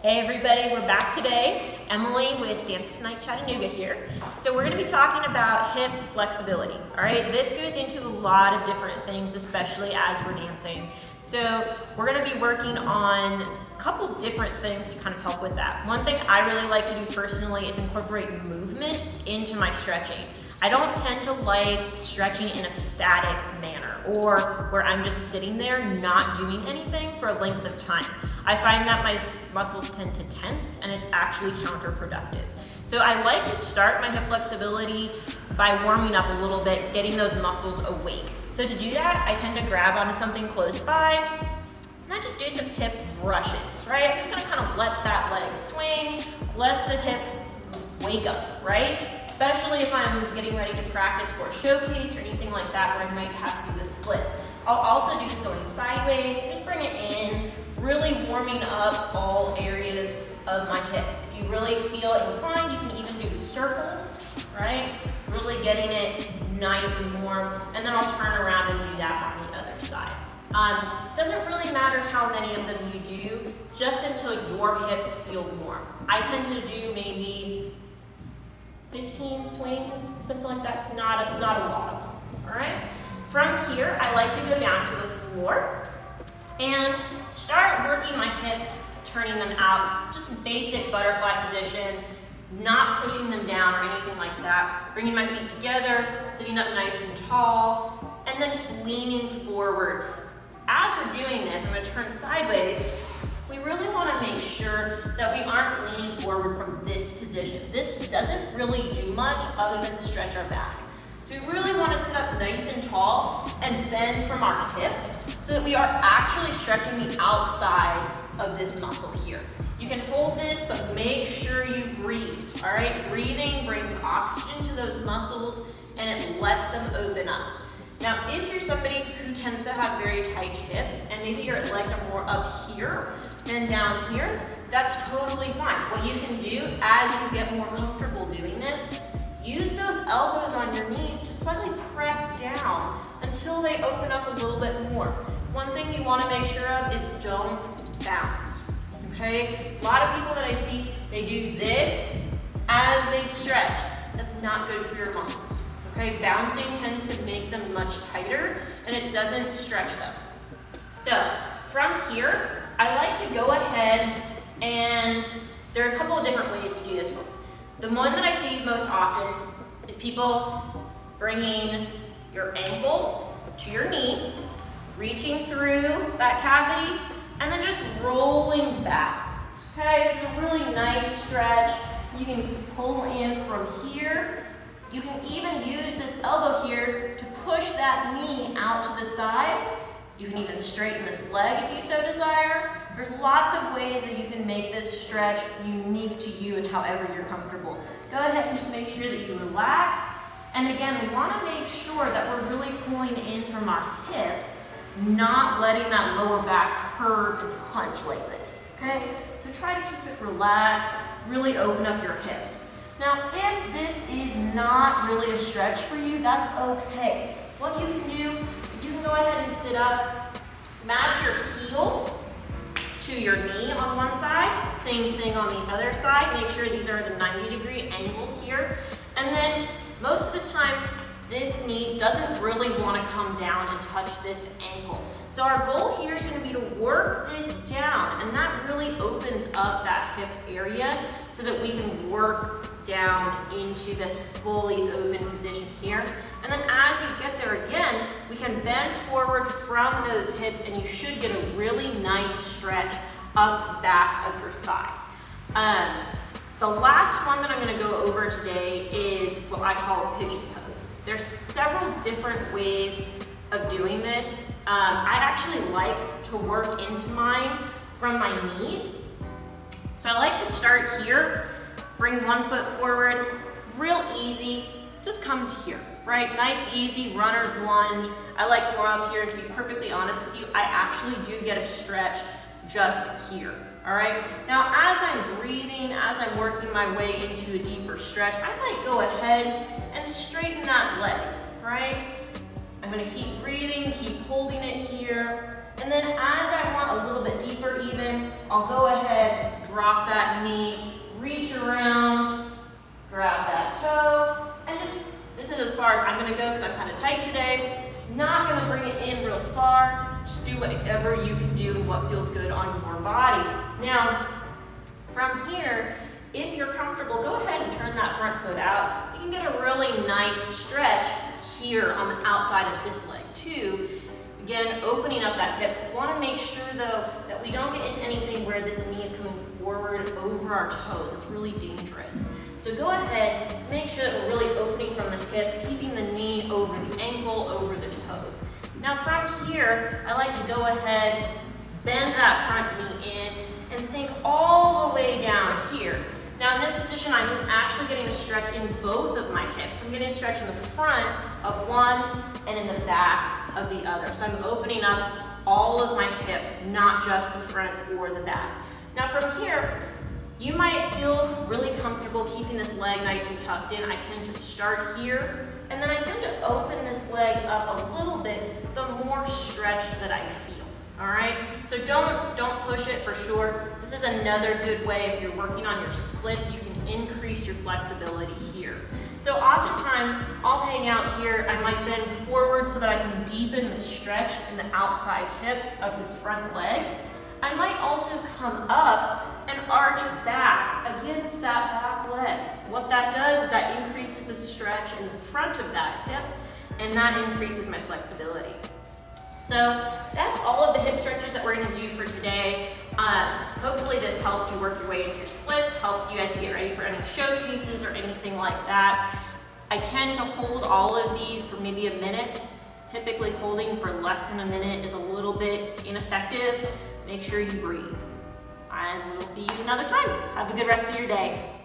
Hey everybody, we're back today. Emily with Dance Tonight Chattanooga here. So we're going to be talking about hip flexibility, all right? This goes into a lot of different things, especially as we're dancing. So we're going to be working on a couple different things to kind of help with that. One thing I really like to do personally is incorporate movement into my stretching. I don't tend to like stretching in a static manner or where I'm just sitting there not doing anything for a length of time. I find that my muscles tend to tense and it's actually counterproductive. So I like to start my hip flexibility by warming up a little bit, getting those muscles awake. So to do that, I tend to grab onto something close by and I just do some hip brushes, right? I'm just gonna kind of let that leg swing, let the hip wake up, right? Especially if I'm getting ready to practice for a showcase or anything like that where I might have to do the splits. I'll also do this going sideways, just bring it in, really warming up all areas of my hip. If you really feel inclined, you can even do circles, right? Really getting it nice and warm, and then I'll turn around and do that on the other side. Doesn't really matter how many of them you do, just until your hips feel warm. I tend to do maybe 15 swings, something like that's not a lot of them, all right? From here, I like to go down to the floor and start working my hips, turning them out, just basic butterfly position, not pushing them down or anything like that. Bringing my feet together, sitting up nice and tall, and then just leaning forward. As we're doing this, I'm gonna turn sideways. We really want to make sure that we aren't leaning forward from this position. This doesn't really do much other than stretch our back. So we really want to sit up nice and tall and bend from our hips so that we are actually stretching the outside of this muscle here. You can hold this, but make sure you breathe, all right? Breathing brings oxygen to those muscles and it lets them open up. Now, if you're somebody who tends to have very tight hips and maybe your legs are more up here than down here, that's totally fine. What you can do as you get more comfortable doing this, use those elbows on your knees to slightly press down until they open up a little bit more. One thing you want to make sure of is don't bounce, okay? A lot of people that I see, they do this as they stretch. That's not good for your muscles. Okay, bouncing tends to make them much tighter and it doesn't stretch them. So from here, I like to go ahead and there are a couple of different ways to do this one. The one that I see most often is people bringing your ankle to your knee, reaching through that cavity, and then just rolling back. Okay, this is a really nice stretch. You can pull in from here. You can even use this elbow here to push that knee out to the side. You can even straighten this leg if you so desire. There's lots of ways that you can make this stretch unique to you and however you're comfortable. Go ahead and just make sure that you relax. And again, we want to make sure that we're really pulling in from our hips, not letting that lower back curve and hunch like this, okay? So try to keep it relaxed, really open up your hips. Now, if this is not really a stretch for you, that's okay. What you can do is you can go ahead and sit up, match your heel to your knee on one side, same thing on the other side. Make sure these are at a 90-degree angle here. And then most of the time, this knee doesn't really want to come down and touch this ankle. So our goal here is going to be to work this down, and that really opens up that hip area so that we can work down into this fully open position here. And then as you get there again, we can bend forward from those hips and you should get a really nice stretch up the back of your thigh. The last one that I'm going to go over today is what I call a pigeon pose. There's several different ways of doing this. I actually like to work into mine from my knees. So I like to start here, bring one foot forward, real easy, just come to here, right? Nice, easy, runner's lunge. I like to warm up here, and to be perfectly honest with you, I actually do get a stretch just here, all right? Now, as I'm breathing, as I'm working my way into a deeper stretch, I might go ahead and straighten that leg, right? I'm gonna keep breathing, keep holding it here, and then as I want a little bit deeper even, I'll go ahead, drop that knee, reach around, grab that toe, and just, this is as far as I'm gonna go because I'm kind of tight today. Not gonna bring it in real far. Just do whatever you can do and what feels good on your body. Now, from here, if you're comfortable, go ahead and turn that front foot out. You can get a really nice stretch here on the outside of this leg too. Again, opening up that hip. Want to make sure though that we don't get into anything where this knee is coming forward over our toes. It's really dangerous. So go ahead, make sure that we're really opening from the hip, keeping the knee over the ankle, over the toes. Now from here, I like to go ahead, bend that front knee in, and sink all the way down here. Now in this position, I'm actually getting a stretch in both of my hips. I'm getting a stretch in the front of one and in the back of the other. So I'm opening up all of my hip, not just the front or the back. Now from here, you might feel really comfortable keeping this leg nice and tucked in. I tend to start here, and then I tend to open this leg up a little bit the more stretched that I feel. All right, so don't push it for sure. This is another good way if you're working on your splits, you can increase your flexibility here. So oftentimes I'll hang out here, I might bend forward so that I can deepen the stretch in the outside hip of this front leg. I might also come up and arch back against that back leg. What that does is that increases the stretch in the front of that hip, and that increases my flexibility. So that's all of the hip stretches that we're gonna do for today. Hopefully this helps you work your way into your splits, helps you as you get ready for any showcases or anything like that. I tend to hold all of these for maybe a minute. Typically holding for less than a minute is a little bit ineffective. Make sure you breathe. And we'll see you another time. Have a good rest of your day.